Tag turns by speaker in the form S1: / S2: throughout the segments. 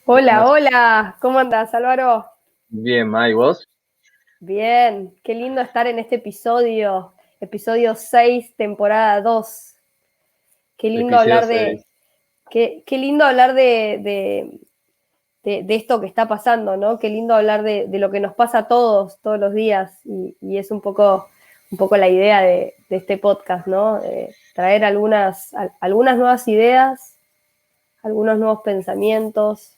S1: Hola, hola, ¿cómo andás, Álvaro?
S2: Bien, Ma, ¿y vos?
S1: Bien, qué lindo estar en este episodio 6, temporada 2. Qué lindo
S2: Episodio
S1: hablar
S2: 6.
S1: qué lindo hablar de esto que está pasando, ¿no? Qué lindo hablar de lo que nos pasa a todos los días, y es un poco la idea de este podcast, ¿no? Traer algunas nuevas ideas, algunos nuevos pensamientos,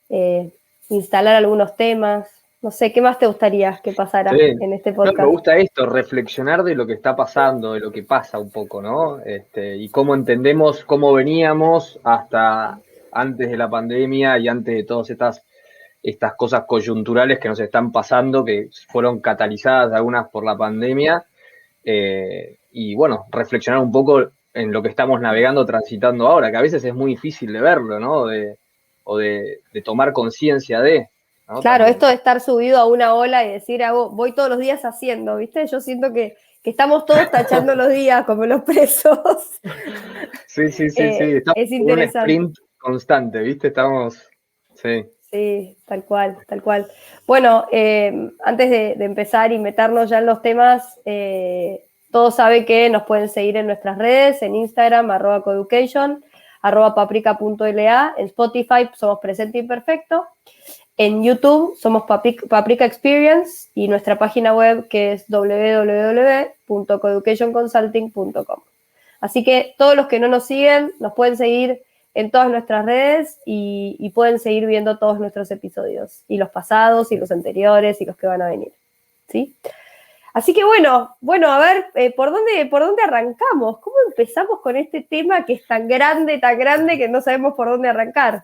S1: eh, instalar algunos temas. No sé, ¿qué más te gustaría que pasara
S2: Sí.
S1: en este
S2: No, me
S1: podcast?
S2: gusta esto, reflexionar de lo que está pasando, de lo que pasa un poco, ¿no? Y cómo entendemos cómo veníamos hasta antes de la pandemia y antes de todas estas cosas coyunturales que nos están pasando, que fueron catalizadas algunas por la pandemia. Y bueno, reflexionar un poco en lo que estamos navegando, transitando ahora, que a veces es muy difícil de verlo, ¿no? De tomar conciencia de, ¿no?
S1: Claro,
S2: También.
S1: esto de estar subido a una ola y decir, voy todos los días haciendo, ¿viste? Yo siento que estamos todos tachando los días como los presos.
S2: Sí, sí, sí, sí. Estamos
S1: Es
S2: con un
S1: interesante.
S2: sprint constante, ¿viste? Estamos. Sí.
S1: Sí, tal cual, tal cual. Bueno, antes de empezar y meternos ya en los temas, todos saben que nos pueden seguir en nuestras redes, en Instagram, @coeducation, @paprika.la, en Spotify somos Presente Imperfecto, en YouTube somos Paprika Experience y nuestra página web que es www.coeducationconsulting.com. Así que todos los que no nos siguen nos pueden seguir en todas nuestras redes y pueden seguir viendo todos nuestros episodios, y los pasados, y los anteriores, y los que van a venir. ¿Sí? Así que bueno, a ver, ¿por dónde arrancamos? ¿Cómo empezamos con este tema que es tan grande que no sabemos por dónde arrancar?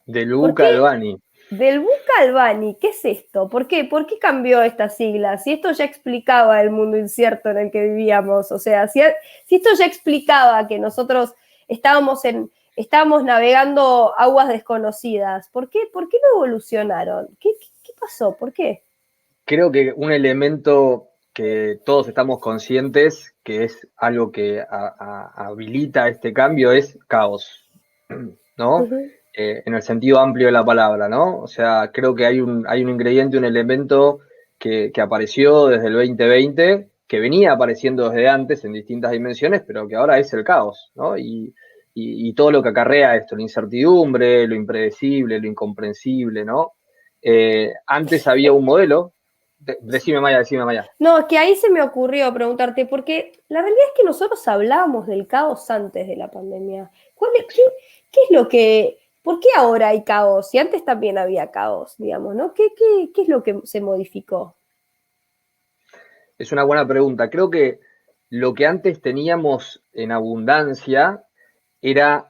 S2: De
S1: ¿Por
S2: Luca
S1: qué
S2: Albani.
S1: del Buca al Bani? ¿Qué es esto? ¿Por qué? ¿Por qué cambió esta sigla? Si esto ya explicaba el mundo incierto en el que vivíamos, o sea, si esto ya explicaba que nosotros estábamos navegando aguas desconocidas, ¿por qué no evolucionaron? ¿Qué pasó? ¿Por qué?
S2: Creo que un elemento que todos estamos conscientes, que es algo que habilita este cambio, es caos, ¿no?
S1: Uh-huh.
S2: En el sentido amplio de la palabra, ¿no? O sea, creo que hay un ingrediente, un elemento que apareció desde el 2020, que venía apareciendo desde antes en distintas dimensiones, pero que ahora es el caos, ¿no? Y todo lo que acarrea esto, la incertidumbre, lo impredecible, lo incomprensible, ¿no? Antes había un modelo. Decime, Maya, decime, Maya.
S1: No, es que ahí se me ocurrió preguntarte, porque la realidad es que nosotros hablábamos del caos antes de la pandemia. ¿Qué es lo que, por qué ahora hay caos? Si antes también había caos, digamos, ¿no? ¿Qué es lo que se modificó?
S2: Es una buena pregunta. Creo que lo que antes teníamos en abundancia era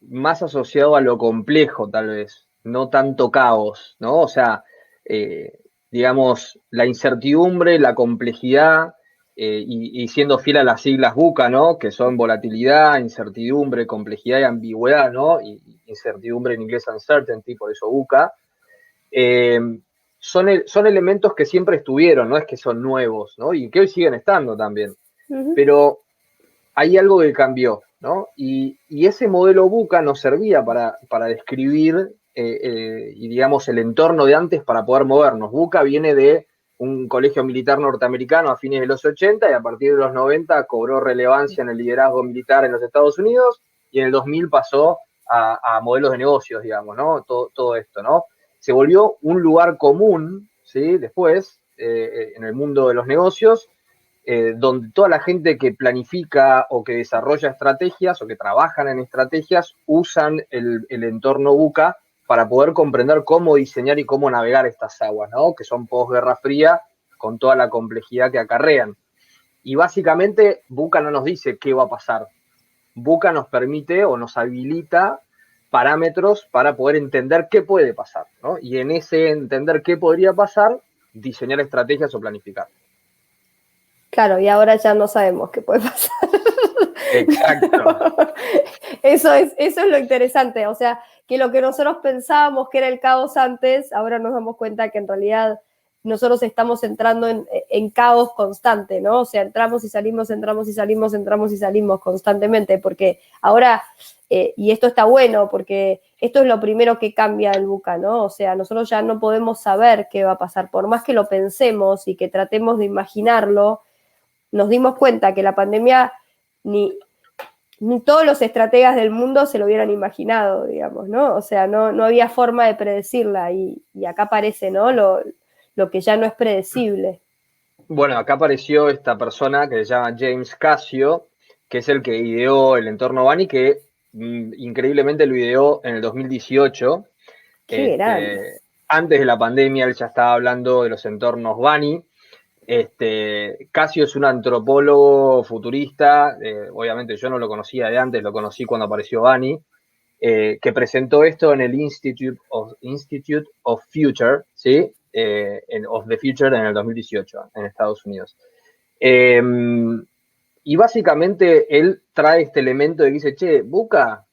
S2: más asociado a lo complejo, tal vez, no tanto caos, ¿no? O sea, eh, digamos, la incertidumbre, la complejidad, y siendo fiel a las siglas BUCA, ¿no? Que son volatilidad, incertidumbre, complejidad y ambigüedad, ¿no? Y incertidumbre en inglés uncertainty, por eso BUCA. eh, son elementos que siempre estuvieron, no es que son nuevos, ¿no? Y que hoy siguen estando también.
S1: Uh-huh.
S2: Pero hay algo que cambió, ¿no? Y ese modelo BUCA nos servía para describir, y digamos, el entorno de antes para poder movernos. BUCA viene de un colegio militar norteamericano a fines de los 80 y a partir de los 90 cobró relevancia en el liderazgo militar en los Estados Unidos y en el 2000 pasó a modelos de negocios, digamos, ¿no? Todo esto, ¿no? Se volvió un lugar común, ¿sí? Después, en el mundo de los negocios, donde toda la gente que planifica o que desarrolla estrategias o que trabajan en estrategias usan el entorno BUCA para poder comprender cómo diseñar y cómo navegar estas aguas, ¿no? Que son posguerra fría con toda la complejidad que acarrean. Y básicamente BUCA no nos dice qué va a pasar. BUCA nos permite o nos habilita parámetros para poder entender qué puede pasar, ¿no? Y en ese entender qué podría pasar, diseñar estrategias o planificar.
S1: Claro, y ahora ya no sabemos qué puede pasar.
S2: Exacto.
S1: Eso es lo interesante, o sea, que lo que nosotros pensábamos que era el caos antes, ahora nos damos cuenta que en realidad nosotros estamos entrando en caos constante, ¿no? O sea, entramos y salimos, entramos y salimos, entramos y salimos constantemente, porque ahora, y esto está bueno, porque esto es lo primero que cambia el VUCA, ¿no? O sea, nosotros ya no podemos saber qué va a pasar, por más que lo pensemos y que tratemos de imaginarlo, nos dimos cuenta que la pandemia ni todos los estrategas del mundo se lo hubieran imaginado, digamos, ¿no? O sea, no había forma de predecirla y acá aparece, ¿no? Lo que ya no es predecible.
S2: Bueno, acá apareció esta persona que se llama James Casio, que es el que ideó el entorno Bunny, que increíblemente lo ideó en el 2018.
S1: Qué grande.
S2: Antes de la pandemia él ya estaba hablando de los entornos Bunny. Casio es un antropólogo futurista, obviamente yo no lo conocía de antes, lo conocí cuando apareció Bunny, que presentó esto en el Institute of Future, ¿sí? Of the Future en el 2018 en Estados Unidos. Y básicamente él trae este elemento de que dice, che, VUCA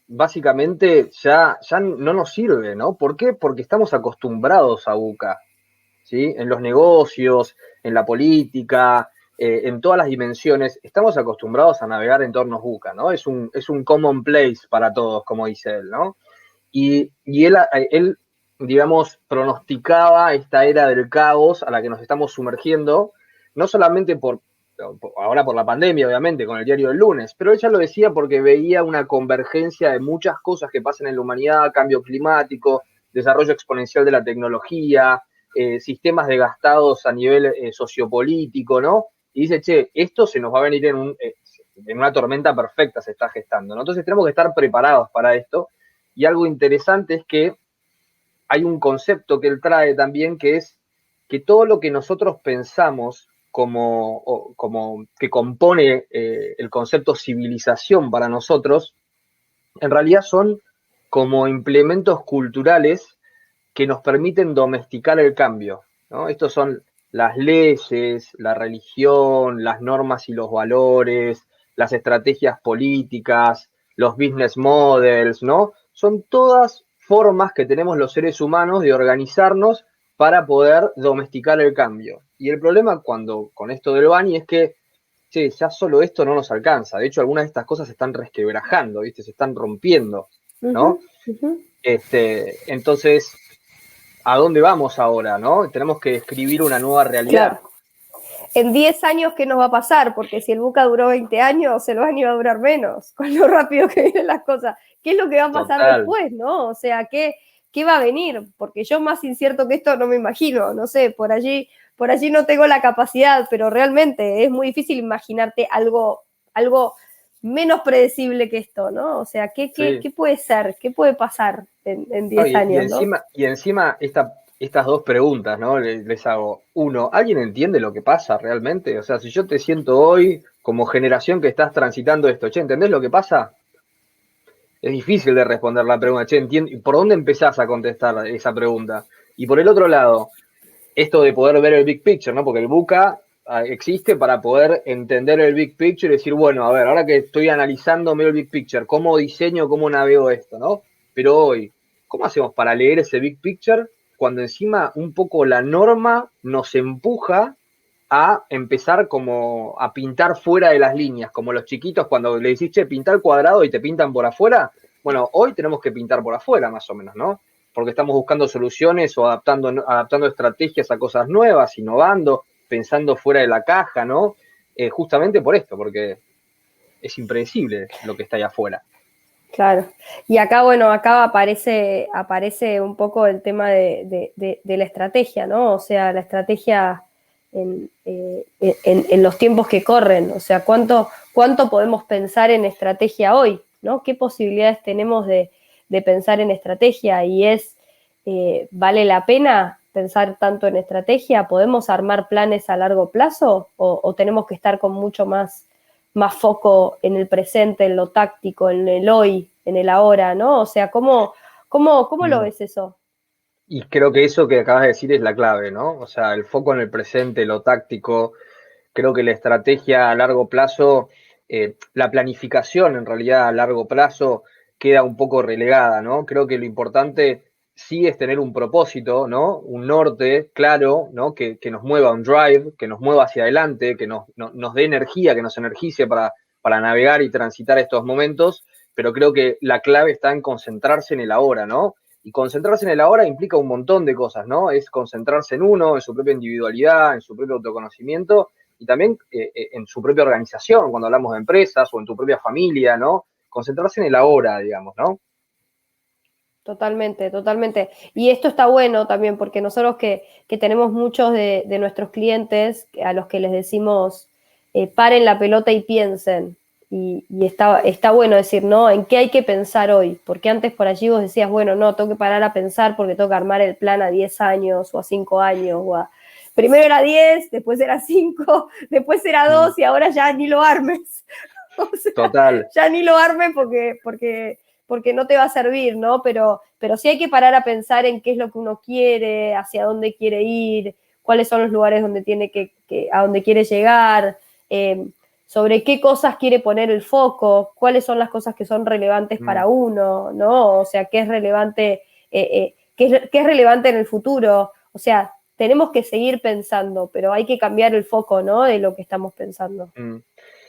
S2: básicamente ya no nos sirve, ¿no? ¿Por qué? Porque estamos acostumbrados a VUCA, ¿sí? En los negocios, en la política, en todas las dimensiones, estamos acostumbrados a navegar en entornos VUCA, ¿no? Es un common place para todos, como dice él, ¿no? Y él, digamos, pronosticaba esta era del caos a la que nos estamos sumergiendo, no solamente ahora por la pandemia, obviamente, con el diario del lunes, pero él ya lo decía porque veía una convergencia de muchas cosas que pasan en la humanidad, cambio climático, desarrollo exponencial de la tecnología, sistemas desgastados a nivel sociopolítico, ¿no? Y dice, che, esto se nos va a venir en una tormenta perfecta, se está gestando, ¿no? Entonces tenemos que estar preparados para esto. Y algo interesante es que hay un concepto que él trae también, que es que todo lo que nosotros pensamos como que compone el concepto civilización para nosotros, en realidad son como implementos culturales que nos permiten domesticar el cambio, ¿no? Estos son las leyes, la religión, las normas y los valores, las estrategias políticas, los business models, ¿no? Son todas formas que tenemos los seres humanos de organizarnos para poder domesticar el cambio. Y el problema con esto del Bunny es que, che, ya solo esto no nos alcanza. De hecho, algunas de estas cosas se están resquebrajando, ¿viste? Se están rompiendo, ¿no? Entonces, ¿a dónde vamos ahora, no? Tenemos que describir una nueva realidad.
S1: Claro. En 10 años, ¿qué nos va a pasar? Porque si el VUCA duró 20 años, el Bunny va a durar menos, con lo rápido que vienen las cosas. ¿Qué es lo que va a pasar después, no? O sea, ¿qué va a venir? Porque yo más incierto que esto no me imagino, no sé, por allí no tengo la capacidad, pero realmente es muy difícil imaginarte algo menos predecible que esto, ¿no? O sea, ¿qué puede ser? ¿Qué puede pasar en 10 años, ¿no?
S2: Y encima estas dos preguntas, ¿no? Les hago. Uno, ¿alguien entiende lo que pasa realmente? O sea, si yo te siento hoy como generación que estás transitando esto, che, ¿entendés lo que pasa? Es difícil de responder la pregunta, che, ¿por dónde empezás a contestar esa pregunta? Y por el otro lado, esto de poder ver el big picture, ¿no? Porque el VUCA existe para poder entender el big picture y decir, bueno, a ver, ahora que estoy analizándome el big picture, ¿cómo diseño, cómo navego esto, no? Pero hoy, ¿cómo hacemos para leer ese big picture cuando encima un poco la norma nos empuja a empezar como a pintar fuera de las líneas, como los chiquitos cuando le decís, che, pintar cuadrado y te pintan por afuera? Bueno, hoy tenemos que pintar por afuera más o menos, ¿no? Porque estamos buscando soluciones o adaptando estrategias a cosas nuevas, innovando, pensando fuera de la caja, ¿no? Justamente por esto, porque es impredecible lo que está ahí afuera.
S1: Claro. Y acá, bueno, acá aparece un poco el tema de la estrategia, ¿no? O sea, la estrategia en los tiempos que corren. O sea, ¿cuánto podemos pensar en estrategia hoy, ¿no? ¿Qué posibilidades tenemos de pensar en estrategia? Y ¿vale la pena pensar tanto en estrategia? ¿Podemos armar planes a largo plazo? ¿O tenemos que estar con mucho más foco en el presente, en lo táctico, en el hoy, en el ahora, ¿no? O sea, ¿cómo lo ves eso?
S2: Y creo que eso que acabas de decir es la clave, ¿no? O sea, el foco en el presente, lo táctico. Creo que la estrategia a largo plazo, la planificación en realidad a largo plazo queda un poco relegada, ¿no? Creo que lo importante sí es tener un propósito, ¿no? Un norte claro, ¿no? Que nos mueva un drive, que nos mueva hacia adelante, que nos dé energía, que nos energice para navegar y transitar estos momentos, pero creo que la clave está en concentrarse en el ahora, ¿no? Y concentrarse en el ahora implica un montón de cosas, ¿no? Es concentrarse en uno, en su propia individualidad, en su propio autoconocimiento y también en su propia organización, cuando hablamos de empresas o en tu propia familia, ¿no? Concentrarse en el ahora, digamos, ¿no?
S1: Totalmente, totalmente. Y esto está bueno también porque nosotros que tenemos muchos de nuestros clientes a los que les decimos paren la pelota y piensen. Y está bueno decir, ¿no? ¿En qué hay que pensar hoy? Porque antes por allí vos decías, bueno, no, tengo que parar a pensar porque tengo que armar el plan a 10 años o a 5 años. Primero era 10, después era 5, después era 2 y ahora ya ni lo armes. O sea,
S2: Total.
S1: ya ni lo armes porque no te va a servir, ¿no? Pero sí hay que parar a pensar en qué es lo que uno quiere, hacia dónde quiere ir, cuáles son los lugares donde tiene a dónde quiere llegar, sobre qué cosas quiere poner el foco, cuáles son las cosas que son relevantes para uno, ¿no? O sea, qué es relevante, qué es relevante en el futuro. O sea, tenemos que seguir pensando, pero hay que cambiar el foco, ¿no? De lo que estamos pensando.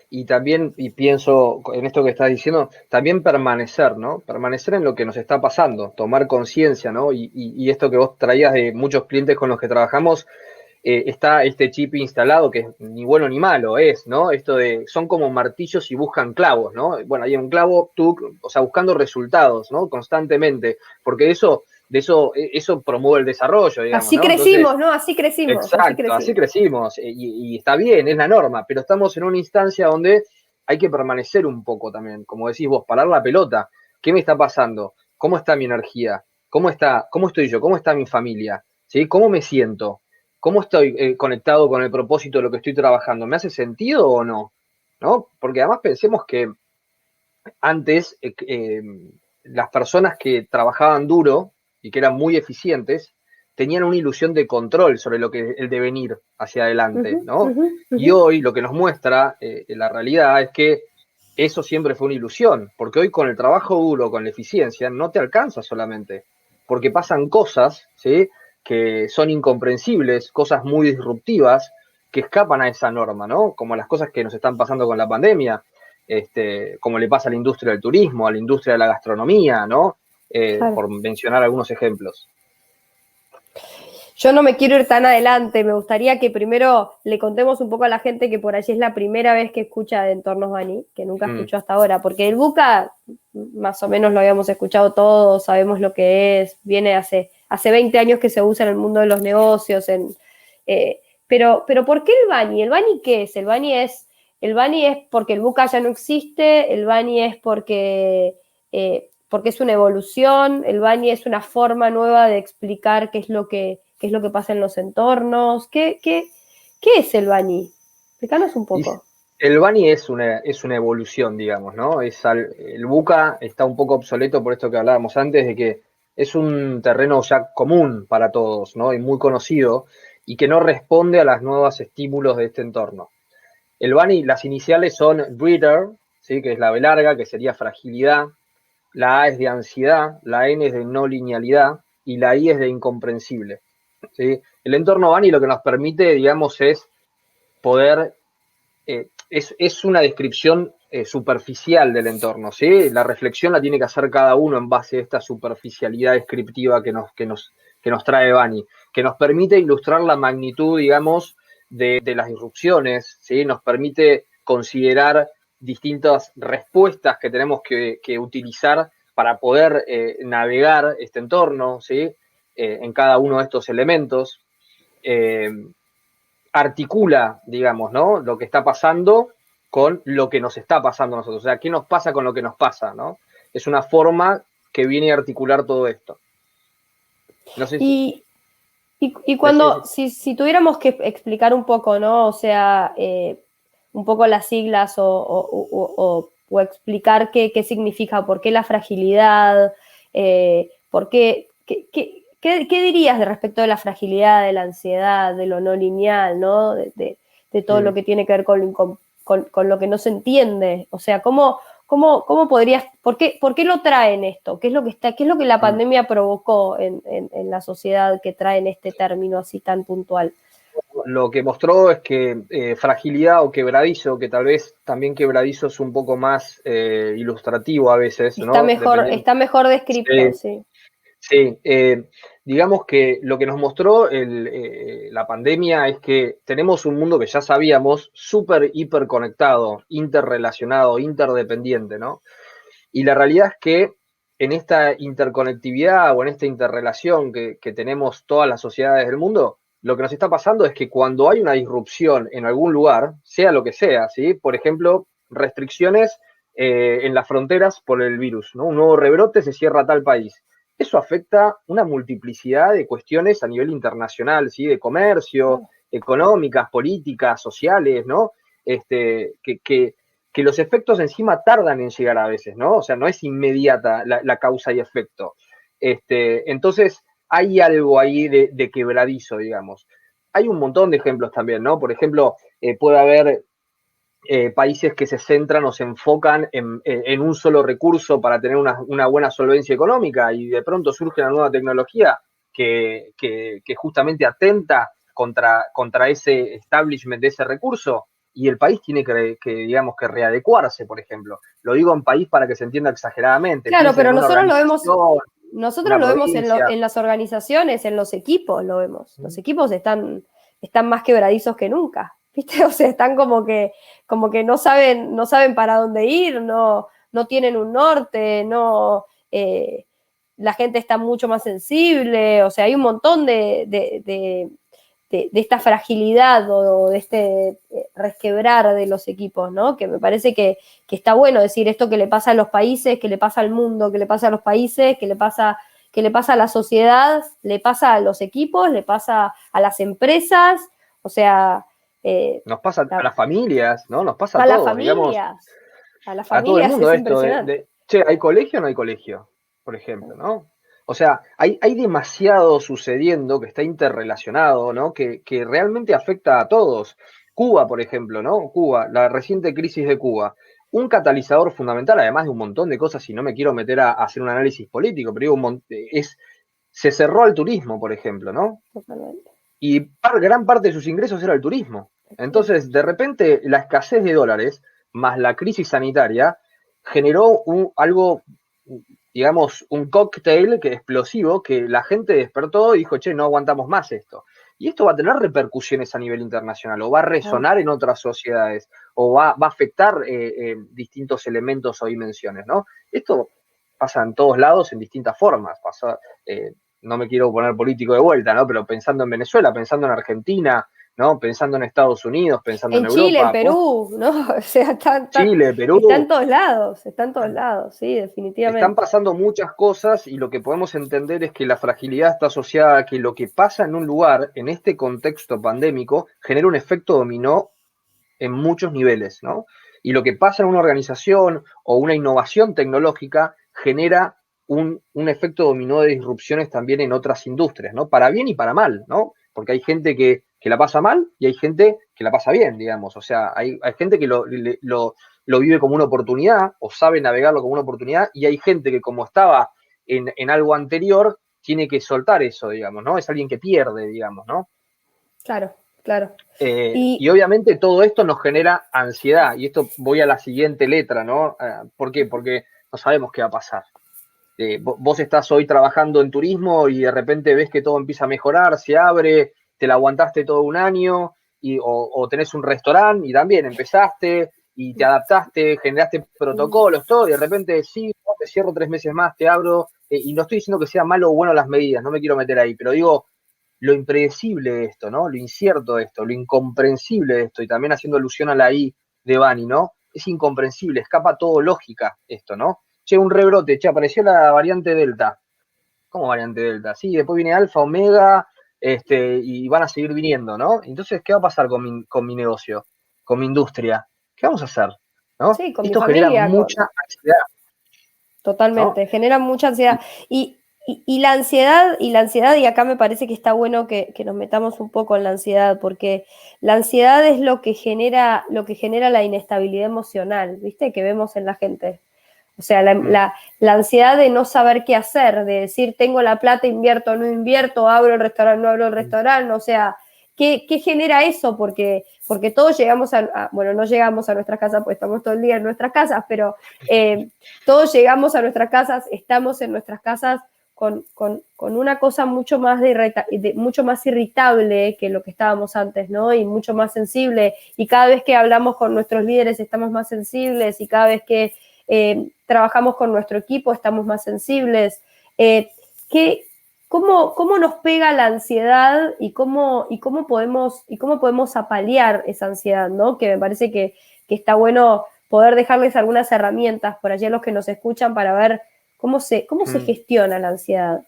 S2: Y también, y pienso en esto que estás diciendo, también permanecer, ¿no? Permanecer en lo que nos está pasando, tomar conciencia, ¿no? Y esto que vos traías de muchos clientes con los que trabajamos, está este chip instalado que ni bueno ni malo es, ¿no? Esto de, son como martillos y buscan clavos, ¿no? Bueno, hay un clavo, tú, o sea, buscando resultados, ¿no? Constantemente, porque eso promueve el desarrollo, digamos,
S1: Así
S2: ¿no? Entonces,
S1: crecimos, ¿no? Así crecimos, así
S2: exacto, así
S1: crecimos.
S2: crecimos y está bien, es la norma, pero estamos en una instancia donde hay que permanecer un poco también, como decís vos, parar la pelota. ¿Qué me está pasando? ¿Cómo está mi energía? ¿Cómo estoy yo? ¿Cómo está mi familia? ¿Sí? ¿Cómo me siento? ¿Cómo estoy conectado con el propósito de lo que estoy trabajando? ¿Me hace sentido o no? ¿No? Porque además pensemos que antes las personas que trabajaban duro y que eran muy eficientes tenían una ilusión de control sobre lo que el devenir hacia adelante, ¿no? Y hoy lo que nos muestra la realidad es que eso siempre fue una ilusión, porque hoy con el trabajo duro, con la eficiencia, no te alcanza solamente, porque pasan cosas, ¿sí? Que son incomprensibles, cosas muy disruptivas, que escapan a esa norma, ¿no? Como las cosas que nos están pasando con la pandemia, como le pasa a la industria del turismo, a la industria de la gastronomía, ¿no?
S1: Claro.
S2: Por mencionar algunos ejemplos.
S1: Yo no me quiero ir tan adelante, me gustaría que primero le contemos un poco a la gente que por allí es la primera vez que escucha de Entornos Bani, que nunca escuchó hasta ahora, porque el Buca más o menos lo habíamos escuchado todos, sabemos lo que es, viene hace 20 años que se usa en el mundo de los negocios, pero ¿por qué el Bani? ¿El Bani qué es? El Bani es porque el Buca ya no existe, el Bani es porque es una evolución, el Bani es una forma nueva de explicar qué es lo que pasa en los entornos. ¿Qué es el Bani? Explícanos un
S2: Y
S1: poco.
S2: el Bani es una evolución, digamos, ¿no? El Buca está un poco obsoleto por esto que hablábamos antes, de que es un terreno ya común para todos, ¿no? Y muy conocido, y que no responde a los nuevos estímulos de este entorno. El Bani, las iniciales son breather, ¿sí? Que es la B larga, que sería fragilidad, la A es de ansiedad, la N es de no linealidad y la I es de incomprensible. ¿Sí? El entorno Bani lo que nos permite, digamos, es poder, es una descripción superficial del entorno. ¿Sí? La reflexión la tiene que hacer cada uno en base a esta superficialidad descriptiva que nos trae Bani, que nos permite ilustrar la magnitud, digamos, de las disrupciones, ¿sí? Nos permite considerar distintas respuestas que tenemos que utilizar para poder navegar este entorno, ¿sí? En cada uno de estos elementos. Articula, digamos, ¿no? Lo que está pasando con lo que nos está pasando a nosotros. O sea, ¿qué nos pasa con lo que nos pasa, ¿no? Es una forma que viene a articular todo esto. No sé si...
S1: Y cuando, si tuviéramos que explicar un poco, ¿no? O sea, un poco las siglas o o explicar qué significa, por qué la fragilidad, por qué dirías de respecto de la fragilidad, de la ansiedad, de lo no lineal, ¿no? De todo lo que tiene que ver con lo que no se entiende. O sea, ¿cómo podrías, por qué lo traen esto? ¿Qué es lo que la pandemia provocó en la sociedad que traen este término así tan puntual?
S2: Lo que mostró es que fragilidad o quebradizo, que tal vez también quebradizo es un poco más ilustrativo a veces, ¿no?
S1: Está mejor descrito, sí.
S2: Sí, digamos que lo que nos mostró la pandemia es que tenemos un mundo que ya sabíamos súper hiperconectado, interrelacionado, interdependiente, ¿no? Y la realidad es que en esta interconectividad o en esta interrelación que tenemos todas las sociedades del mundo, lo que nos está pasando es que cuando hay una disrupción en algún lugar, sea lo que sea, ¿sí? Por ejemplo, restricciones en las fronteras por el virus, ¿no? Un nuevo rebrote, se cierra tal país. Eso afecta una multiplicidad de cuestiones a nivel internacional, ¿sí? De comercio, económicas, políticas, sociales, ¿no? Que los efectos encima tardan en llegar a veces, ¿no? O sea, no es inmediata la causa y efecto. Entonces, hay algo ahí de quebradizo, digamos. Hay un montón de ejemplos también, ¿no? Por ejemplo, puede haber países que se centran o se enfocan en un solo recurso para tener una buena solvencia económica y de pronto surge una nueva tecnología que justamente atenta contra ese establishment de ese recurso y el país tiene digamos, que readecuarse, por ejemplo. Lo digo en país para que se entienda exageradamente.
S1: Claro, pero nosotros lo vemos
S2: provincia.
S1: en las organizaciones, en los equipos lo vemos. Los equipos están más quebradizos que nunca, ¿viste? O sea, están como que no saben para dónde ir, no tienen un norte, la gente está mucho más sensible, o sea, hay un montón de esta fragilidad o de este resquebrar de los equipos, ¿no? Que me parece que está bueno decir esto que le pasa a los países, que le pasa al mundo, que le pasa a los países, que le pasa a la sociedad, le pasa a los equipos, le pasa a las empresas, o sea...
S2: nos pasa a las familias, ¿no? Nos pasa
S1: a
S2: a
S1: las
S2: todos, digamos.
S1: familias,
S2: A todo el mundo
S1: es
S2: esto
S1: impresionante.
S2: che, ¿hay colegio o no hay colegio? Por ejemplo, ¿no? O sea, hay demasiado sucediendo que está interrelacionado, ¿no? Que realmente afecta a todos. Cuba, por ejemplo, ¿no? Cuba, la reciente crisis de Cuba. Un catalizador fundamental, además de un montón de cosas, y no me quiero meter a hacer un análisis político, pero digo, se cerró al turismo, por ejemplo, ¿no?
S1: Totalmente.
S2: Y gran parte de sus ingresos era el turismo. Entonces, de repente, la escasez de dólares más la crisis sanitaria generó algo, digamos, un cóctel explosivo que la gente despertó y dijo, che, no aguantamos más esto. Y esto va a tener repercusiones a nivel internacional, o va a resonar en otras sociedades, o va a afectar distintos elementos o dimensiones, ¿no? Esto pasa en todos lados en distintas formas. No me quiero poner político de vuelta, ¿no? Pero pensando en Venezuela, pensando en Argentina, ¿no? Pensando en Estados Unidos, pensando en
S1: Chile,
S2: Europa.
S1: en Perú, ¿no? O sea,
S2: Chile, Perú.
S1: Está en todos lados, sí, definitivamente.
S2: Están pasando muchas cosas y lo que podemos entender es que la fragilidad está asociada a que lo que pasa en un lugar, en este contexto pandémico, genera un efecto dominó en muchos niveles, ¿no? Y lo que pasa en una organización o una innovación tecnológica genera un efecto dominó de disrupciones también en otras industrias, ¿no? Para bien y para mal, ¿no? Porque hay gente que la pasa mal y hay gente que la pasa bien, digamos. O sea, hay gente que lo vive como una oportunidad o sabe navegarlo como una oportunidad y hay gente que como estaba en algo anterior tiene que soltar eso, digamos, ¿no? Es alguien que pierde, digamos, ¿no?
S1: Claro, claro.
S2: Y obviamente todo esto nos genera ansiedad, y esto voy a la siguiente letra, ¿no? ¿Por qué? Porque no sabemos qué va a pasar. Vos estás hoy trabajando en turismo y de repente ves que todo empieza a mejorar, se abre, te la aguantaste todo un año, o tenés un restaurante y también empezaste y te adaptaste, generaste protocolos, todo, y de repente sí, te cierro 3 meses más, te abro, y no estoy diciendo que sea malo o bueno las medidas, no me quiero meter ahí, pero digo, lo impredecible de esto, ¿no? Lo incierto de esto, lo incomprensible de esto, y también haciendo alusión a la I de Bani, ¿no? Es incomprensible, escapa todo lógica esto, ¿no? Che, un rebrote, che, apareció la variante Delta. ¿Cómo variante Delta? Sí, después viene Alfa, Omega, y van a seguir viniendo, ¿no? Entonces, ¿qué va a pasar con mi negocio, con mi industria? ¿Qué vamos a hacer? ¿no?
S1: Sí, con mi
S2: Esto genera
S1: familia,
S2: mucha ansiedad, ¿no?
S1: totalmente, genera mucha ansiedad. Y la ansiedad, y acá me parece que está bueno que nos metamos un poco en la ansiedad, porque la ansiedad es lo que genera la inestabilidad emocional, ¿viste? Que vemos en la gente. O sea,
S2: Mm,
S1: la ansiedad de no saber qué hacer, de decir, tengo la plata, invierto o no invierto, abro el restaurante, no abro el restaurante, o sea, ¿qué genera eso? Porque todos llegamos bueno, no llegamos a nuestras casas, pues estamos todo el día en nuestras casas, pero todos llegamos a nuestras casas, estamos en nuestras casas con una cosa mucho más irritable que lo que estábamos antes, ¿no? Y mucho más sensible. Y cada vez que hablamos con nuestros líderes estamos más sensibles y cada vez que trabajamos con nuestro equipo estamos más sensibles. Eh, ¿qué, cómo nos pega la ansiedad y cómo podemos apalear esa ansiedad, ¿no? Que me parece que está bueno poder dejarles algunas herramientas por allí a los que nos escuchan para ver cómo se
S2: mm.
S1: gestiona la ansiedad.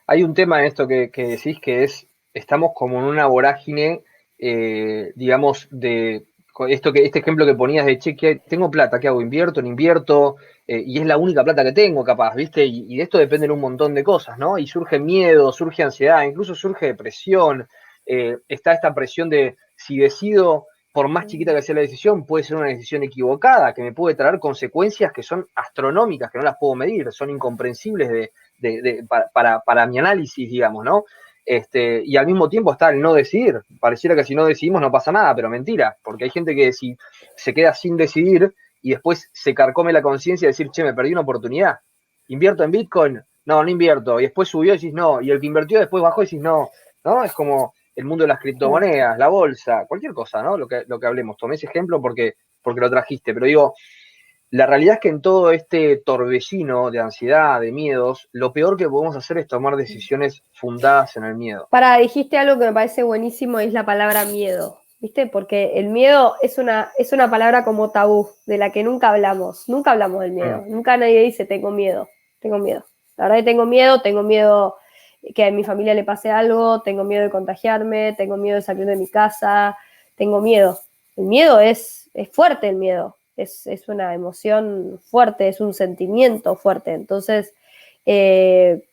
S2: Hay un tema en esto que decís que estamos como en una vorágine, digamos, este ejemplo que ponías de, che, tengo plata, ¿qué hago? ¿Invierto, no invierto? Y es la única plata que tengo, capaz, ¿viste? Y de esto dependen un montón de cosas, ¿no? Y surge miedo, surge ansiedad, incluso surge depresión, está esta presión de si decido, por más chiquita que sea la decisión, puede ser una decisión equivocada, que me puede traer consecuencias que son astronómicas, que no las puedo medir, son incomprensibles para mi análisis, digamos, ¿no? Y al mismo tiempo está el no decidir. Pareciera que si no decidimos no pasa nada, pero mentira, porque hay gente que si se queda sin decidir y después se carcome la conciencia de decir, che, me perdí una oportunidad. ¿Invierto en Bitcoin? No, no invierto. Y después subió y decís no. Y el que invirtió después bajó y decís no. ¿No? Es como el mundo de las criptomonedas, la bolsa, cualquier cosa, ¿no? Lo que hablemos. Tomé ese ejemplo porque lo trajiste. Pero digo, la realidad es que en todo este torbellino de ansiedad, de miedos, lo peor que podemos hacer es tomar decisiones fundadas en el miedo.
S1: Dijiste algo que me parece buenísimo, es la palabra miedo, ¿viste? Porque el miedo es una palabra como tabú, de la que nunca hablamos del miedo,
S2: Mm.
S1: nunca nadie dice tengo miedo, tengo miedo. La verdad que tengo miedo que a mi familia le pase algo, tengo miedo de contagiarme, tengo miedo de salir de mi casa, tengo miedo. El miedo es fuerte, el miedo, es una emoción fuerte, es un sentimiento fuerte, entonces... Eh,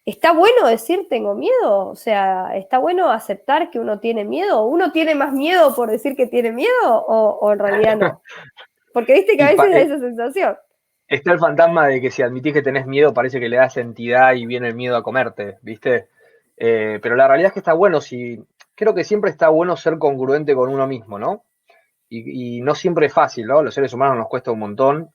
S1: ¿está bueno decir tengo miedo? O sea, ¿está bueno aceptar que uno tiene miedo? ¿Uno tiene más miedo por decir que tiene miedo o en realidad no? Porque viste que a
S2: Y
S1: veces da esa sensación.
S2: está el fantasma de que si admitís que tenés miedo, parece que le das entidad y viene el miedo a comerte, ¿viste? Pero la realidad es que está bueno, creo que siempre está bueno ser congruente con uno mismo, ¿no? Y no siempre es fácil, ¿no? Los seres humanos nos cuesta un montón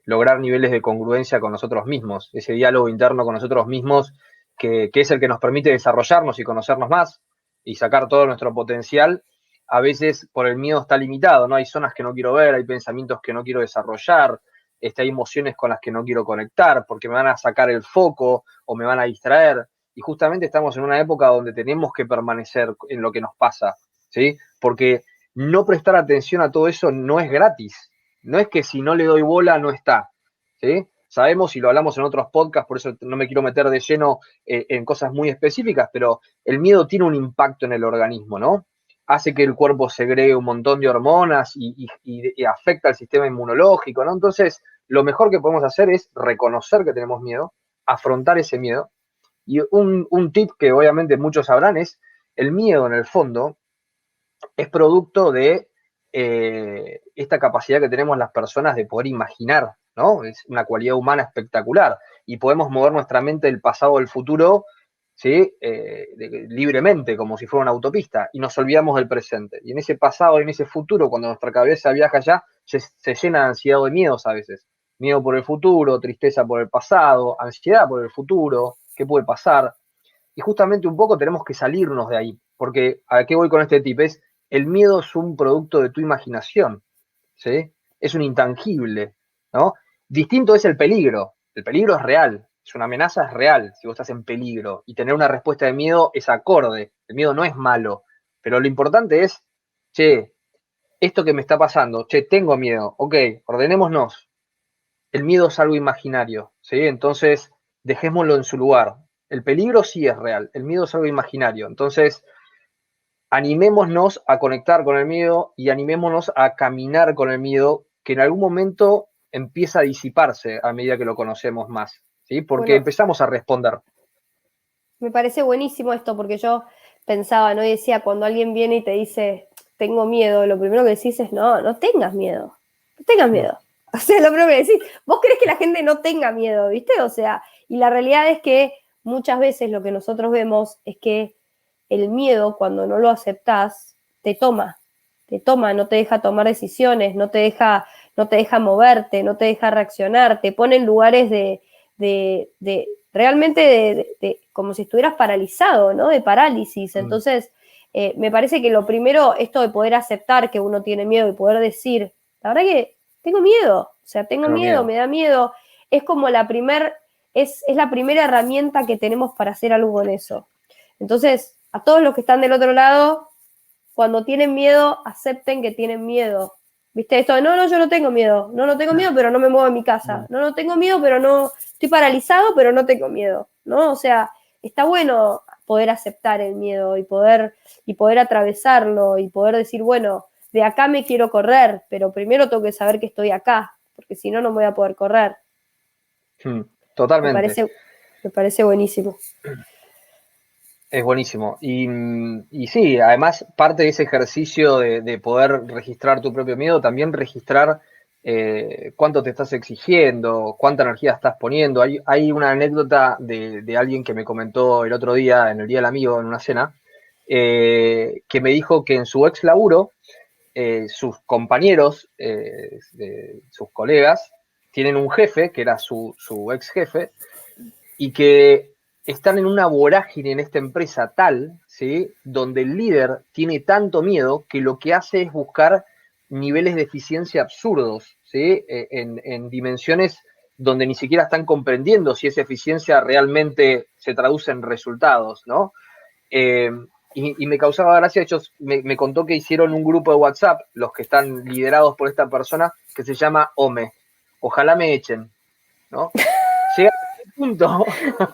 S2: lograr niveles de congruencia con nosotros mismos, ese diálogo interno con nosotros mismos que es el que nos permite desarrollarnos y conocernos más y sacar todo nuestro potencial. A veces por el miedo está limitado, ¿no? Hay zonas que no quiero ver, hay pensamientos que no quiero desarrollar, hay emociones con las que no quiero conectar porque me van a sacar el foco o me van a distraer. Y justamente estamos en una época donde tenemos que permanecer en lo que nos pasa, ¿sí? Porque no prestar atención a todo eso no es gratis. No es que si no le doy bola no está, ¿sí? Sabemos y lo hablamos en otros podcasts, por eso no me quiero meter de lleno en cosas muy específicas, pero el miedo tiene un impacto en el organismo, ¿no? Hace que el cuerpo segregue un montón de hormonas y afecta al sistema inmunológico, ¿no? Entonces, lo mejor que podemos hacer es reconocer que tenemos miedo, afrontar ese miedo. Y un tip que obviamente muchos sabrán es, el miedo en el fondo es producto de esta capacidad que tenemos las personas de poder imaginar, ¿no? Es una cualidad humana espectacular y podemos mover nuestra mente del pasado al futuro, ¿sí? Libremente, como si fuera una autopista, y nos olvidamos del presente. Y en ese pasado y en ese futuro, cuando nuestra cabeza viaja allá, se llena de ansiedad o de miedos a veces. Miedo por el futuro, tristeza por el pasado, ansiedad por el futuro, qué puede pasar. Y justamente un poco tenemos que salirnos de ahí, porque ¿a qué voy con este tip? El miedo es un producto de tu imaginación, ¿sí? Es un intangible, ¿no? Distinto es el peligro es real, es una amenaza, es real, si vos estás en peligro, y tener una respuesta de miedo es acorde, el miedo no es malo, pero lo importante es, che, esto que me está pasando, che, tengo miedo, ok, ordenémonos, el miedo es algo imaginario, ¿sí? Entonces, dejémoslo en su lugar. El peligro sí es real, el miedo es algo imaginario. Entonces, animémonos a conectar con el miedo y animémonos a caminar con el miedo, que en algún momento empieza a disiparse a medida que lo conocemos más, ¿sí? Porque
S1: Bueno,
S2: empezamos a responder.
S1: me parece buenísimo esto, porque yo pensaba, ¿no? Y decía, cuando alguien viene y te dice, tengo miedo, lo primero que decís es, no, no tengas miedo, no tengas miedo. O sea, lo primero que decís, vos querés que la gente no tenga miedo, ¿viste? O sea, y la realidad es que muchas veces lo que nosotros vemos es que el miedo, cuando no lo aceptás, te toma, no te deja tomar decisiones, no te deja moverte, no te deja reaccionar, te pone en lugares de realmente como si estuvieras paralizado, ¿no? De parálisis. Entonces, me parece que lo primero, esto de poder aceptar que uno tiene miedo y poder decir, la verdad que tengo miedo, o sea, tengo miedo, me da miedo, es como es la primera herramienta que tenemos para hacer algo con eso. Entonces, a todos los que están del otro lado, cuando tienen miedo, acepten que tienen miedo. ¿Viste? Esto de, no, yo no tengo miedo. No tengo miedo, pero no me muevo en mi casa. No tengo miedo, pero no, estoy paralizado, pero no tengo miedo, ¿no? O sea, está bueno poder aceptar el miedo y poder atravesarlo y poder decir, bueno, de acá me quiero correr, pero primero tengo que saber que estoy acá, porque si no, no me voy a poder correr.
S2: Totalmente.
S1: Me parece buenísimo.
S2: Es buenísimo. Y sí, además, parte de ese ejercicio de poder registrar tu propio miedo, también registrar cuánto te estás exigiendo, cuánta energía estás poniendo. Hay una anécdota de alguien que me comentó el otro día, en el Día del Amigo, en una cena, que me dijo que en su ex laburo, sus compañeros, sus colegas, tienen un jefe, que era su ex jefe, y que están en una vorágine en esta empresa tal, ¿sí? Donde el líder tiene tanto miedo que lo que hace es buscar niveles de eficiencia absurdos, ¿sí? En dimensiones donde ni siquiera están comprendiendo si esa eficiencia realmente se traduce en resultados, ¿no? Y me causaba gracia, ellos me contó que hicieron un grupo de WhatsApp, los que están liderados por esta persona, que se llama OME, ojalá me echen, ¿no? Llega a un punto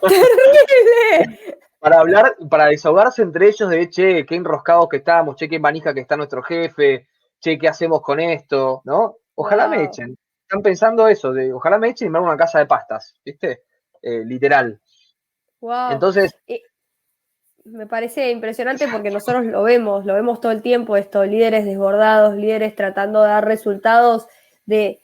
S1: ¡Terrible!
S2: para hablar, para desahogarse entre ellos de, che, qué enroscados que estamos, che, qué manija que está nuestro jefe, che, qué hacemos con esto, ¿no? Ojalá me
S1: Wow.
S2: echen. Están pensando eso, de ojalá me echen y me hagan una casa de pastas, ¿viste? Literal.
S1: Wow.
S2: Entonces,
S1: Me parece impresionante porque nosotros lo vemos todo el tiempo, esto, líderes desbordados, líderes tratando de dar resultados de,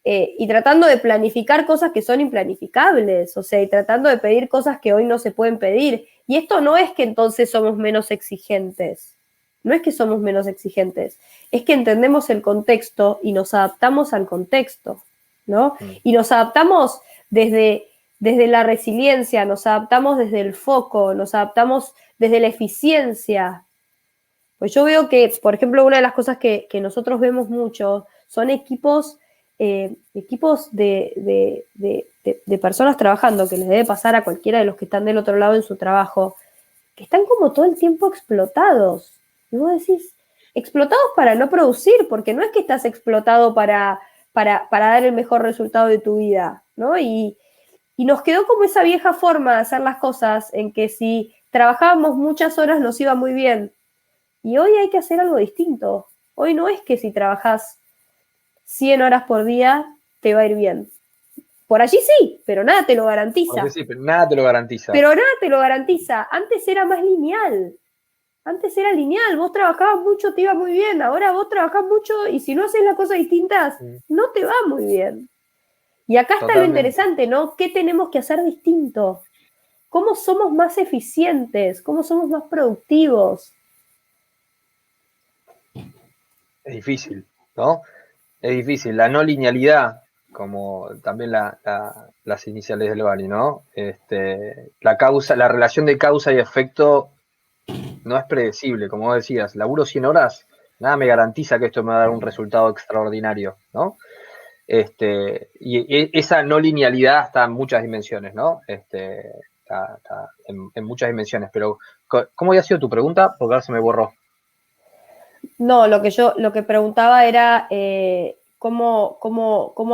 S1: y tratando de planificar cosas que son implanificables, o sea, y tratando de pedir cosas que hoy no se pueden pedir. Y esto no es que entonces somos menos exigentes, no es que somos menos exigentes, es que entendemos el contexto y nos adaptamos al contexto, ¿no? Y nos adaptamos desde la resiliencia, nos adaptamos desde el foco, nos adaptamos desde la eficiencia. Pues yo veo que, por ejemplo, una de las cosas que nosotros vemos mucho son equipos de personas trabajando, que les debe pasar a cualquiera de los que están del otro lado en su trabajo, que están como todo el tiempo explotados. Y vos decís, explotados para no producir, porque no es que estás explotado para dar el mejor resultado de tu vida, ¿no? Y nos quedó como esa vieja forma de hacer las cosas en que si trabajábamos muchas horas nos iba muy bien. Y hoy hay que hacer algo distinto. Hoy no es que si trabajas 100 horas por día te va a ir bien. Por allí sí, pero nada te lo garantiza.
S2: sí, pero nada te lo garantiza.
S1: Pero nada te lo garantiza. Antes era más lineal. Antes era lineal. Vos trabajabas mucho, te iba muy bien. Ahora vos trabajás mucho y si no haces las cosas distintas, no te va muy bien. Y acá está lo
S2: Totalmente.
S1: interesante, ¿no? ¿Qué tenemos que hacer distinto? ¿Cómo somos más eficientes? ¿Cómo somos más productivos?
S2: Es difícil, ¿no? Es difícil. La no linealidad, como también las iniciales del Bali, ¿no? La relación de causa y efecto no es predecible, como decías. Laburo 100 horas, nada me garantiza que esto me va a dar un resultado extraordinario, ¿no? Y esa no linealidad está en muchas dimensiones, ¿no? Está en muchas dimensiones. Pero, ¿cómo había sido tu pregunta? Porque ahora se me borró.
S1: No, lo que preguntaba era cómo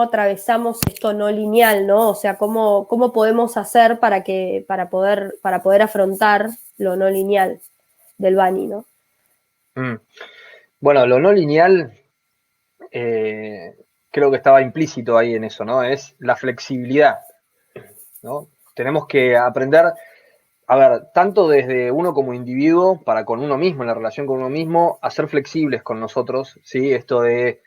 S1: atravesamos esto no lineal, ¿no? O sea, cómo podemos hacer para poder afrontar lo no lineal del Bani, ¿no?
S2: Mm. Bueno, lo no lineal creo que estaba implícito ahí en eso, ¿no? Es la flexibilidad, ¿no? Tenemos que aprender, a ver, tanto desde uno como individuo, para con uno mismo, en la relación con uno mismo, a ser flexibles con nosotros, ¿sí? Esto de,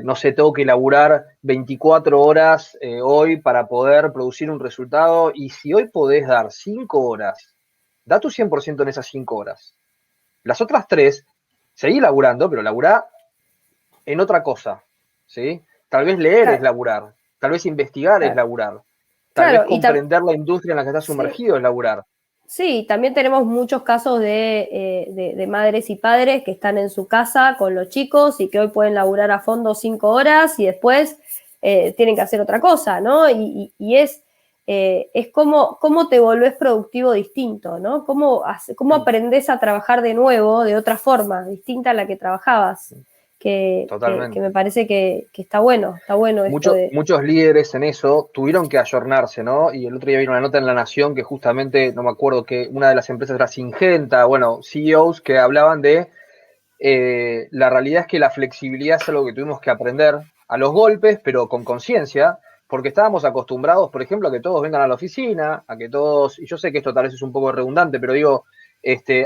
S2: no sé, tengo que laburar 24 horas hoy para poder producir un resultado, y si hoy podés dar 5 horas, da tu 100% en esas 5 horas. Las otras 3, seguí laburando, pero laburá en otra cosa, ¿sí? Tal vez leer es
S1: Claro,
S2: laburar, tal vez investigar es
S1: claro.
S2: laburar, tal vez
S1: Claro,
S2: comprender la industria en la que estás
S1: sí,
S2: sumergido es laburar.
S1: sí, también tenemos muchos casos de madres y padres que están en su casa con los chicos y que hoy pueden laburar a fondo 5 horas y después tienen que hacer otra cosa, ¿no? Es cómo te volvés productivo distinto, ¿no? Cómo aprendes a trabajar de nuevo, de otra forma, distinta a la que trabajabas, que
S2: Totalmente.
S1: me parece que está bueno esto de...
S2: Muchos líderes en eso tuvieron que ayornarse, ¿no? Y el otro día vino una nota en La Nación que justamente, no me acuerdo, que una de las empresas era Syngenta, bueno, CEOs que hablaban de la realidad es que la flexibilidad es algo que tuvimos que aprender a los golpes, pero con conciencia, porque estábamos acostumbrados, por ejemplo, a que todos vengan a la oficina, a que todos, y yo sé que esto tal vez es un poco redundante, pero digo,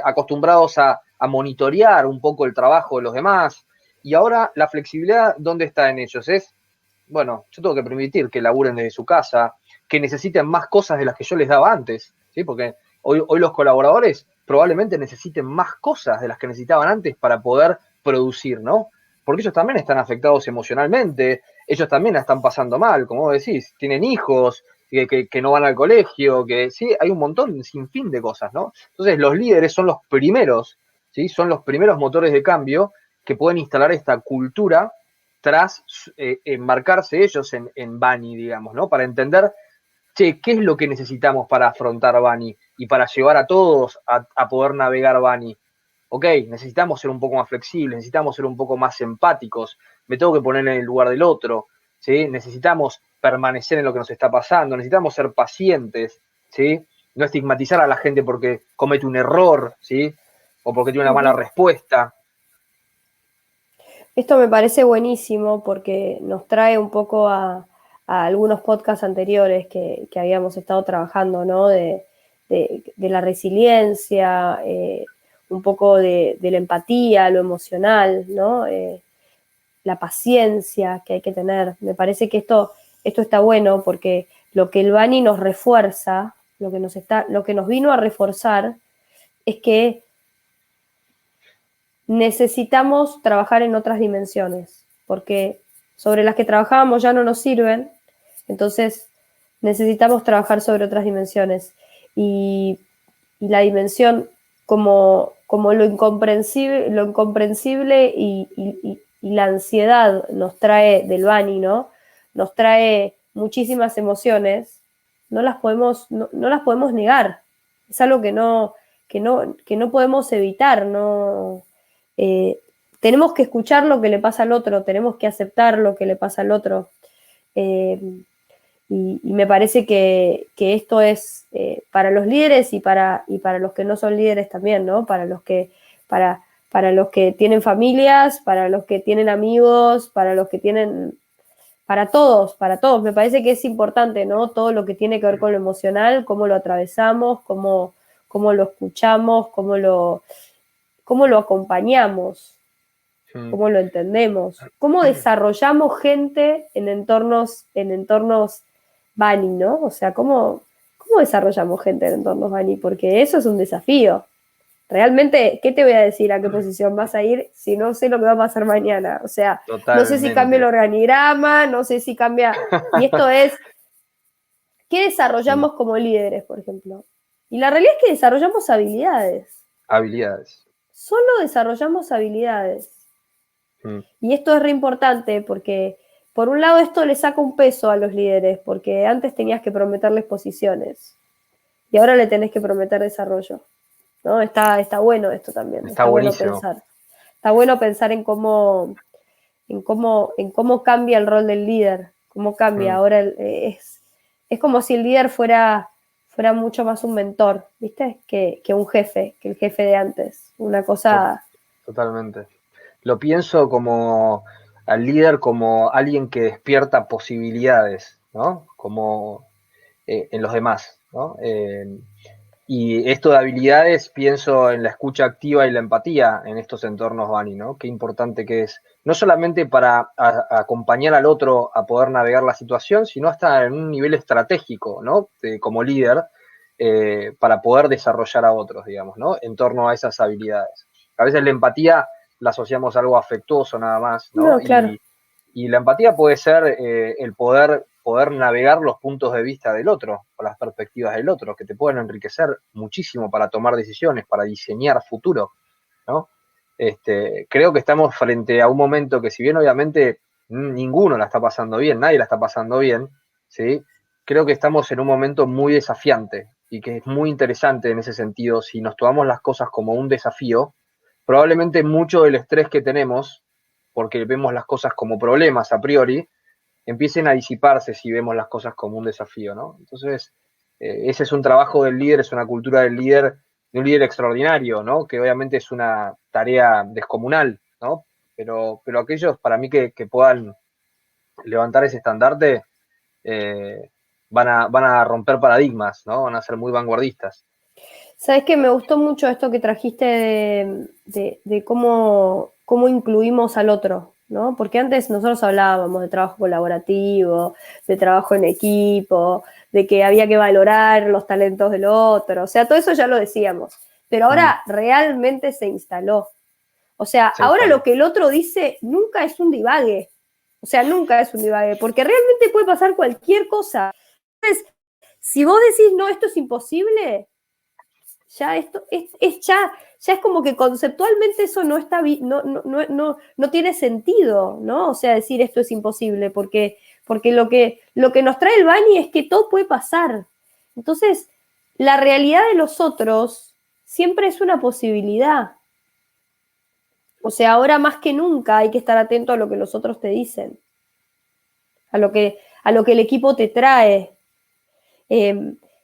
S2: acostumbrados a monitorear un poco el trabajo de los demás. Y ahora la flexibilidad, ¿dónde está en ellos? Es, bueno, yo tengo que permitir que laburen desde su casa, que necesiten más cosas de las que yo les daba antes, ¿sí? Porque hoy los colaboradores probablemente necesiten más cosas de las que necesitaban antes para poder producir, ¿no? Porque ellos también están afectados emocionalmente, ellos también la están pasando mal, como vos decís, tienen hijos que no van al colegio, que sí, hay un montón, sin fin de cosas, ¿no? Entonces los líderes son los primeros, ¿sí? Son los primeros motores de cambio que pueden instalar esta cultura tras enmarcarse ellos en Bani, digamos, ¿no? Para entender, che, ¿qué es lo que necesitamos para afrontar Bani y para llevar a todos a poder navegar Bani? Ok, necesitamos ser un poco más flexibles, necesitamos ser un poco más empáticos, me tengo que poner en el lugar del otro, ¿sí? Necesitamos permanecer en lo que nos está pasando, necesitamos ser pacientes, ¿sí? No estigmatizar a la gente porque comete un error, ¿sí? O porque tiene una mala
S1: Ujú.
S2: respuesta.
S1: Esto me parece buenísimo porque nos trae un poco a algunos podcasts anteriores que habíamos estado trabajando, ¿no? De la resiliencia, un poco de la empatía, lo emocional, ¿no? La paciencia que hay que tener. Me parece que esto está bueno porque lo que el Bani nos refuerza, lo que nos vino a reforzar es que necesitamos trabajar en otras dimensiones, porque sobre las que trabajábamos ya no nos sirven, entonces necesitamos trabajar sobre otras dimensiones. Y, y la dimensión como lo incomprensible y la ansiedad nos trae del Bani, ¿no? Nos trae muchísimas emociones, no las podemos negar. Es algo que no podemos evitar, no, eh, tenemos que escuchar lo que le pasa al otro, tenemos que aceptar lo que le pasa al otro. Eh, y me parece que esto es para los líderes y para los que no son líderes también, ¿no? Para los que tienen familias, para los que tienen amigos, para los que tienen, para todos. Me parece que es importante, ¿no? Todo lo que tiene que ver con lo emocional, cómo lo atravesamos, cómo lo escuchamos, cómo lo acompañamos,
S2: Mm.
S1: cómo lo entendemos, cómo desarrollamos gente en entornos Bani, ¿no? O sea, cómo desarrollamos gente en entornos Bani, porque eso es un desafío. Realmente, ¿qué te voy a decir a qué posición vas a ir si no sé lo que va a pasar mañana? O sea, no sé si cambia el
S2: Totalmente.
S1: organigrama, no sé si cambia... Y esto es, ¿qué
S2: Mm.
S1: desarrollamos como líderes, por ejemplo? Y la realidad es que desarrollamos habilidades,
S2: Habilidades.
S1: solo desarrollamos habilidades.
S2: Mm.
S1: Y esto es re importante porque, por un lado, esto le saca un peso a los líderes, porque antes tenías que prometerles posiciones y ahora le tenés que prometer desarrollo, ¿no? Está bueno esto también,
S2: Está
S1: está bueno
S2: buenísimo.
S1: pensar. Está bueno pensar en cómo cambia el rol del líder, cómo cambia.
S2: Mm.
S1: Ahora es como si el líder fuera mucho más un mentor, ¿viste? Que un jefe, que el jefe de antes. Una
S2: To-
S1: cosa
S2: totalmente. Lo pienso como al líder como alguien que despierta posibilidades, ¿no? Como en los demás, ¿no? Y esto de habilidades, pienso en la escucha activa y la empatía en estos entornos, Vani, ¿no? Qué importante que es, no solamente para acompañar al otro a poder navegar la situación, sino hasta en un nivel estratégico, ¿no? Como líder, para poder desarrollar a otros, digamos, ¿no? En torno a esas habilidades. A veces la empatía la asociamos a algo afectuoso nada más, ¿no?
S1: No, claro.
S2: Y la empatía puede ser el poder navegar los puntos de vista del otro, o las perspectivas del otro, que te pueden enriquecer muchísimo para tomar decisiones, para diseñar futuro, ¿no? Creo que estamos frente a un momento que, si bien obviamente ninguno la está pasando bien, nadie la está pasando bien, ¿sí? Creo que estamos en un momento muy desafiante y que es muy interesante en ese sentido. Si nos tomamos las cosas como un desafío, probablemente mucho del estrés que tenemos, porque vemos las cosas como problemas a priori, empiecen a disiparse si vemos las cosas como un desafío, ¿no? Entonces, ese es un trabajo del líder, es una cultura del líder, de un líder extraordinario, ¿no? Que obviamente es una tarea descomunal, ¿no? Pero aquellos, para mí, que puedan levantar ese estandarte, van a romper paradigmas, ¿no? Van a ser muy vanguardistas.
S1: Sabes que me gustó mucho esto que trajiste de cómo incluimos al otro, ¿no? Porque antes nosotros hablábamos de trabajo colaborativo, de trabajo en equipo, de que había que valorar los talentos del otro, o sea, todo eso ya lo decíamos, pero ahora realmente se instaló. O sea, ahora lo que el otro dice nunca es un divague, o sea, nunca es un divague, porque realmente puede pasar cualquier cosa. Entonces, si vos decís, no, esto es imposible, ya esto ya es como que conceptualmente eso no está no tiene sentido, ¿no? O sea, decir esto es imposible, porque lo que nos trae el Bani es que todo puede pasar. Entonces, la realidad de los otros siempre es una posibilidad. O sea, ahora más que nunca hay que estar atento a lo que los otros te dicen, a lo que el equipo te trae.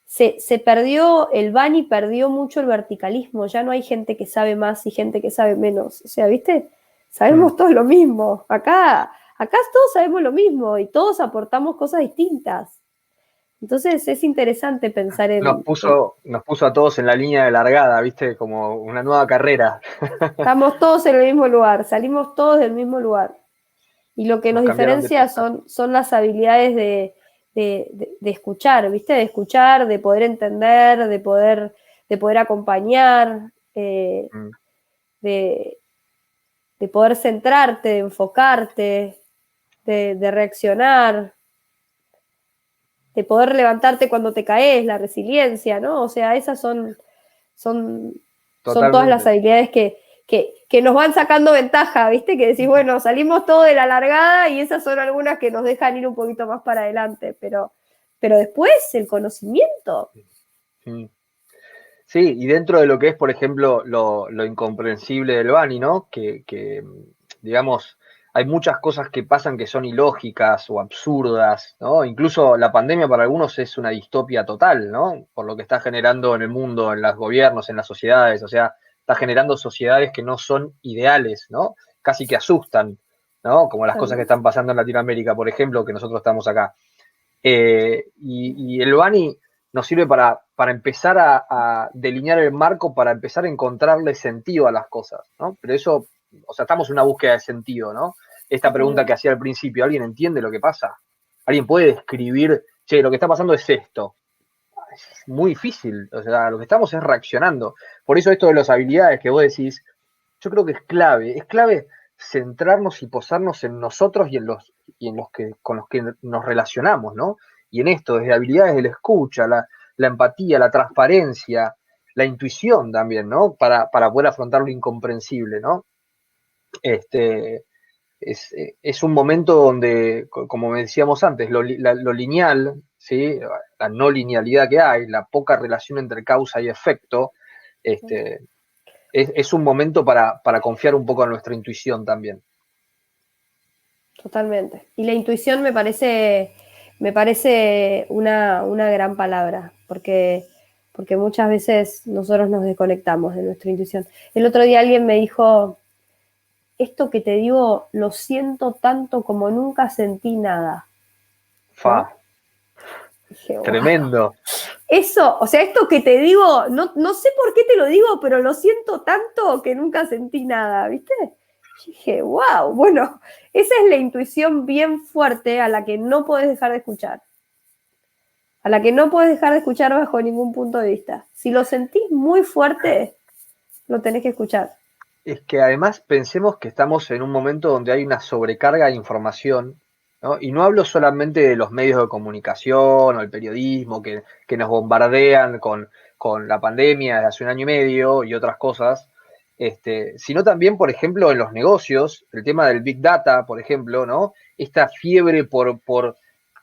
S1: Se perdió, el Bani perdió mucho el verticalismo, ya no hay gente que sabe más y gente que sabe menos. O sea, ¿viste? Sabemos todos lo mismo. Acá todos sabemos lo mismo y todos aportamos cosas distintas. Entonces es interesante pensar
S2: Nos puso a todos en la línea de largada, ¿viste? Como una nueva carrera.
S1: Estamos todos en el mismo lugar, salimos todos del mismo lugar. Y lo que nos diferencia son las habilidades de escuchar, ¿viste? De escuchar, de poder entender, de poder acompañar, de poder centrarte, de enfocarte, de reaccionar, de poder levantarte cuando te caes, la resiliencia, ¿no? O sea, esas son todas las habilidades que nos van sacando ventaja, ¿viste? Que decís, bueno, salimos todos de la largada y esas son algunas que nos dejan ir un poquito más para adelante, pero después el conocimiento.
S2: Sí, y dentro de lo que es, por ejemplo, lo incomprensible del Bani, ¿no? Que, digamos, hay muchas cosas que pasan que son ilógicas o absurdas, ¿no? Incluso la pandemia para algunos es una distopia total, ¿no? Por lo que está generando en el mundo, en los gobiernos, en las sociedades, o sea, está generando sociedades que no son ideales, ¿no? Casi que asustan, ¿no? Como las cosas que están pasando en Latinoamérica, por ejemplo, que nosotros estamos acá. Y el Bani nos sirve para empezar a delinear el marco, para empezar a encontrarle sentido a las cosas, ¿no? Pero eso, o sea, estamos en una búsqueda de sentido, ¿no? Esta pregunta que hacía al principio, ¿alguien entiende lo que pasa? ¿Alguien puede describir, che, lo que está pasando es esto? Es muy difícil, o sea, lo que estamos es reaccionando. Por eso esto de las habilidades que vos decís, yo creo que es clave centrarnos y posarnos en nosotros y en los que con los que nos relacionamos, ¿no? Y en esto, desde habilidades de la escucha, la empatía, la transparencia, la intuición también, ¿no? Para poder afrontar lo incomprensible, ¿no? Es un momento donde, como decíamos antes, lo lineal, ¿sí? La no linealidad que hay, la poca relación entre causa y efecto, es un momento para confiar un poco en nuestra intuición también.
S1: Totalmente. Y la intuición me parece una gran palabra, porque muchas veces nosotros nos desconectamos de nuestra intuición. El otro día alguien me dijo, esto que te digo, lo siento tanto como nunca sentí nada.
S2: Fa.
S1: Dije, wow.
S2: Tremendo.
S1: Eso, o sea, esto que te digo, no sé por qué te lo digo, pero lo siento tanto que nunca sentí nada, ¿viste? Dije, wow, bueno, esa es la intuición bien fuerte a la que no podés dejar de escuchar. A la que no podés dejar de escuchar bajo ningún punto de vista. Si lo sentís muy fuerte, lo tenés que escuchar.
S2: Es que además pensemos que estamos en un momento donde hay una sobrecarga de información, ¿no? Y no hablo solamente de los medios de comunicación o el periodismo que nos bombardean con la pandemia desde hace 1 año y medio y otras cosas, sino también, por ejemplo, en los negocios, el tema del Big Data, por ejemplo, ¿no? Esta fiebre por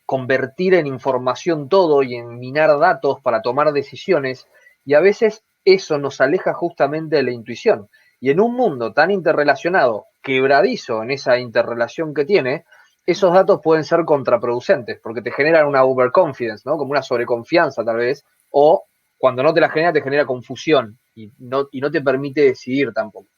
S2: convertir en información todo y en minar datos para tomar decisiones, y a veces eso nos aleja justamente de la intuición. Y en un mundo tan interrelacionado, quebradizo en esa interrelación que tiene, esos datos pueden ser contraproducentes, porque te generan una overconfidence, ¿no? Como una sobreconfianza tal vez, o cuando no te la genera, te genera confusión y no te permite decidir tampoco.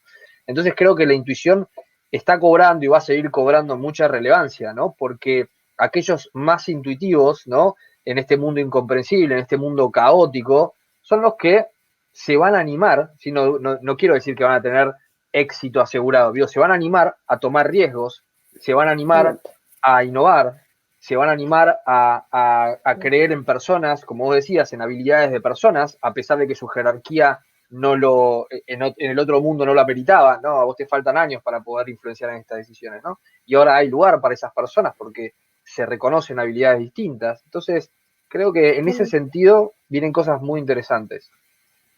S2: Entonces creo que la intuición está cobrando y va a seguir cobrando mucha relevancia, ¿no? Porque aquellos más intuitivos, ¿no? En este mundo incomprensible, en este mundo caótico, son los que se van a animar, ¿sí? No quiero decir que van a tener éxito asegurado, digo, se van a animar a tomar riesgos, se van a animar a innovar, se van a animar a creer en personas, como vos decías, en habilidades de personas, a pesar de que su jerarquía en el otro mundo no lo ameritaba, ¿no? A vos te faltan años para poder influenciar en estas decisiones, ¿no? Y ahora hay lugar para esas personas porque se reconocen habilidades distintas. Entonces, creo que en ese sentido vienen cosas muy interesantes.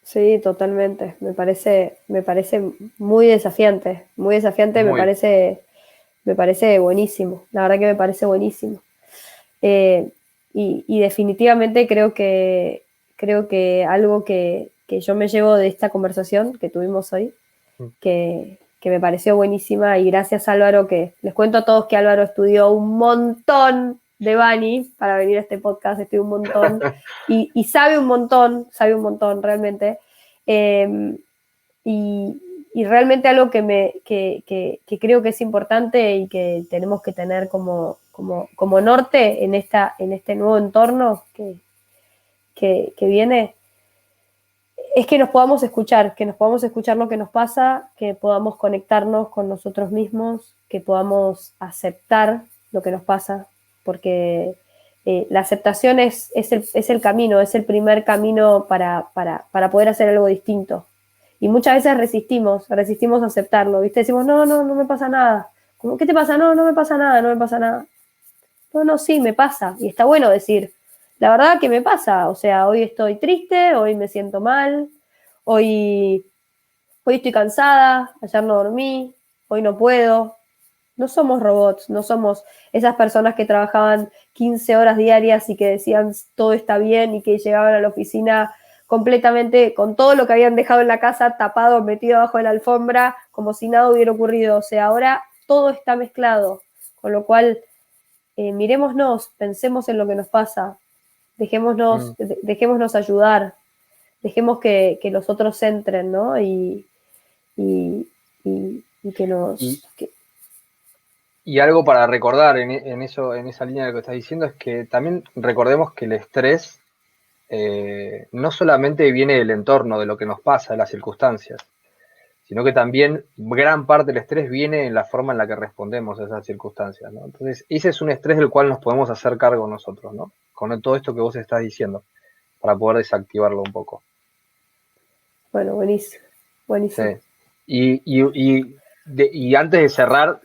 S1: Sí, totalmente. Me parece muy desafiante. Muy desafiante,
S2: Muy.
S1: me parece buenísimo. La verdad que me parece buenísimo. Y definitivamente creo que algo que yo me llevo de esta conversación que tuvimos hoy, que me pareció buenísima, y gracias Álvaro, que les cuento a todos que Álvaro estudió un montón de Bani para venir a este podcast, estudió un montón y sabe un montón realmente. Y realmente algo que creo que es importante y que tenemos que tener como norte en este nuevo entorno que viene, es que nos podamos escuchar lo que nos pasa, que podamos conectarnos con nosotros mismos, que podamos aceptar lo que nos pasa, porque la aceptación es el camino, es el primer camino para poder hacer algo distinto. Y muchas veces resistimos a aceptarlo, ¿viste? Decimos, no me pasa nada. ¿Qué te pasa? No me pasa nada, no me pasa nada. No, sí, me pasa. Y está bueno decir, la verdad que me pasa. O sea, hoy estoy triste, hoy me siento mal, hoy estoy cansada, ayer no dormí, hoy no puedo. No somos robots, no somos esas personas que trabajaban 15 horas diarias y que decían todo está bien y que llegaban a la oficina completamente con todo lo que habían dejado en la casa tapado, metido abajo de la alfombra, como si nada hubiera ocurrido. O sea, ahora todo está mezclado, con lo cual mirémonos, pensemos en lo que nos pasa, dejémonos ayudar, dejemos que los otros entren, ¿no? Y que nos...
S2: Y algo para recordar en esa línea de lo que estás diciendo es que también recordemos que el estrés no solamente viene del entorno, de lo que nos pasa, de las circunstancias, sino que también gran parte del estrés viene en la forma en la que respondemos a esas circunstancias, ¿no? Entonces, ese es un estrés del cual nos podemos hacer cargo nosotros, ¿no? Con todo esto que vos estás diciendo, para poder desactivarlo un poco.
S1: Bueno, buenísimo. Buenísimo.
S2: Sí. Y antes de cerrar,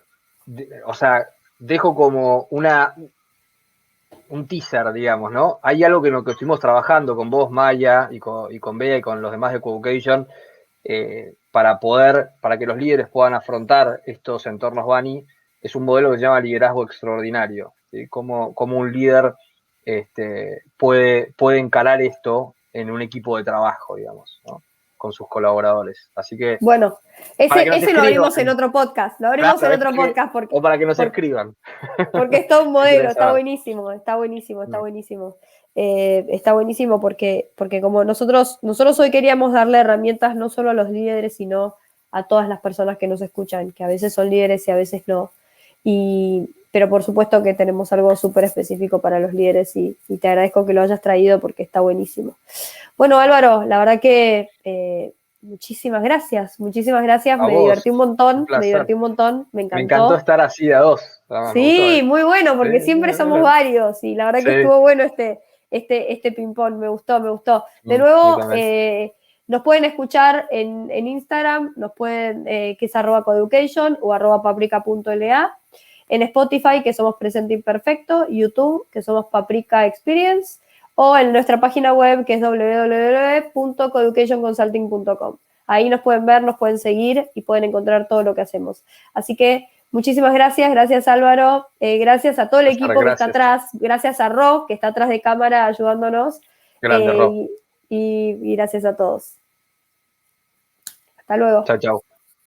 S2: o sea, dejo como un teaser, digamos, ¿no? Hay algo que en lo que estuvimos trabajando con vos, Maya, y con Bea y con los demás de Coeducation, para que los líderes puedan afrontar estos entornos Bani, es un modelo que se llama liderazgo extraordinario, ¿sí? Cómo un líder puede encarar esto en un equipo de trabajo, digamos, ¿no? Con sus colaboradores. Así que...
S1: Bueno, ese lo abrimos en otro podcast,
S2: o para que nos escriban.
S1: Porque es todo un modelo, está buenísimo. Está buenísimo porque como nosotros hoy queríamos darle herramientas no solo a los líderes, sino a todas las personas que nos escuchan, que a veces son líderes y a veces no. Pero por supuesto que tenemos algo súper específico para los líderes y te agradezco que lo hayas traído porque está buenísimo. Bueno, Álvaro, la verdad que muchísimas gracias, me divertí un montón, me encantó.
S2: Me encantó estar así de a dos.
S1: Sí, muy bueno, porque siempre somos varios y la verdad que estuvo bueno este ping-pong, me gustó. De nuevo, nos pueden escuchar en Instagram, que es @coeducation o @paprika.la, en Spotify, que somos Presente Imperfecto, YouTube, que somos Paprika Experience, o en nuestra página web, que es www.coeducationconsulting.com. Ahí nos pueden ver, nos pueden seguir y pueden encontrar todo lo que hacemos. Así que muchísimas gracias Álvaro, gracias a todo el equipo que está atrás, gracias a Ro, que está atrás de cámara ayudándonos.
S2: Grande, Ro.
S1: Y gracias a todos. Hasta luego.
S2: Chao, chao.